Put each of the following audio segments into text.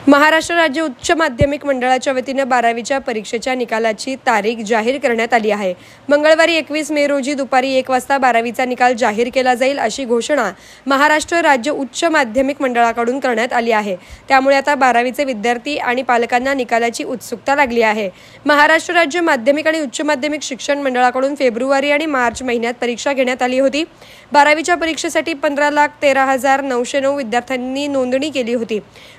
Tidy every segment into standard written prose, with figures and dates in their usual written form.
महाराष्ट्र राज्य उच्च माध्यमिक मंडळाच्या वतीने 12वीच्या परीक्षेच्या निकालाची तारीख जाहीर करण्यात आली आहे। मंगळवारी 21 मे रोजी दुपारी 1 वाजता 12वीचा निकाल जाहीर केला जाईल अशी घोषणा महाराष्ट्र राज्य उच्च माध्यमिक मंडळाकडून करण्यात आली आहे। त्यामुळे आता 12वीचे विद्यार्थी आणि पालकांना निकालाची उत्सुकता लागली आहे। महाराष्ट्र राज्य माध्यमिक आणि उच्च माध्यमिक शिक्षण मंडळाकडून फेब्रुवारी आणि मार्च महिन्यात परीक्षा घेण्यात आली होती। 12वीच्या परीक्षेसाठी 15,13,909 विद्यार्थ्यांनी नोंदणी केली होती।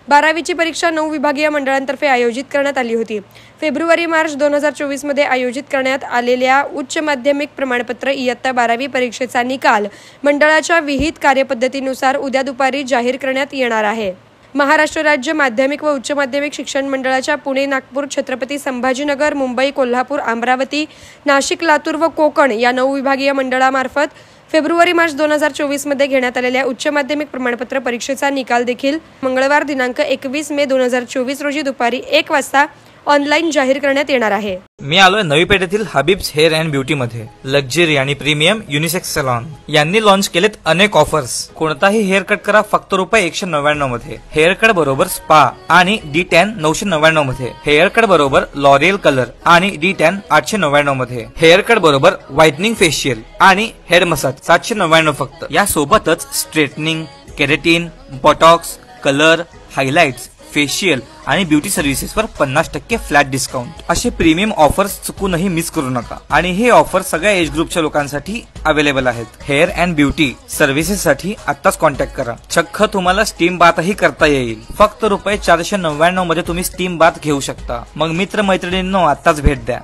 12वीची परीक्षा 9 विभागीय मंडळांतर्फे आयोजित करण्यात आली होती। फेब्रुवारी-मार्च 2024 मध्ये आयोजित करण्यात आलेल्या उच्च माध्यमिक प्रमाणपत्र इयत्ता 12वी परीक्षेचा निकाल मंडळाच्या विहित कार्यपद्धतीनुसार उद्या दुपारी जाहीर करण्यात येणार आहे। महाराष्ट्र राज्य माध्यमिक व उच्च माध्यमिक शिक्षण मंडळाच्या पुणे, नागपूर, छत्रपती संभाजीनगर, मुंबई, कोल्हापूर, अमरावती, नाशिक, लातूर व कोकण या 9 विभागीय मंडळामार्फत फेब्रुवारी-मार्च 2024 मध्ये घेण्यात आलेल्या उच्च माध्यमिक प्रमाणपत्र परीक्षेचा निकाल देखील मंगळवार दिनांक 21 मे 2024 रोजी दुपारी 1 वाजता ऑनलाईन जाहीर करण्यात येणार आहे। मी आलोय नवी पेठेतील हबीब्स हेअर अँड ब्युटी मध्ये। लक्झरी आणि प्रीमियम युनिसेक्स सलॉन यांनी लॉन्च केलेत अनेक ऑफर्स। कोणताही हेअर कट करा फक्त ₹199 मध्ये। हेअर कट बरोबर स्पा आणि D10 999 मध्ये। हेअर कट बरोबर लॉरियल कलर आणि D10 899 मध्ये। हेअर कट बरोबर व्हाइटनिंग फेशियल आणि हेड मसाज 799 फक्त। या सोबतच straightening, keratin, Botox, colour, highlights, facial आणि ब्युटी सर्व्हिसेसवर 50% फ्लॅट डिस्काउंट। असे प्रीमियम ऑफर्स चुकूनही मिस करू नका। आणि हे ऑफर सगळ्या एज ग्रुपच्या लोकांसाठी अवेलेबल आहेत। हेअर अँड ब्युटी सर्व्हिसेस साठी आत्ताच कॉन्टॅक्ट करा। चक्क तुम्हाला स्टीम बाथही करता येईल। फक्त ₹499 मध्ये तुम्ही स्टीम बाथ घेऊ शकता। मग मित्र मैत्रिणींनो आत्ताच भेट द्या।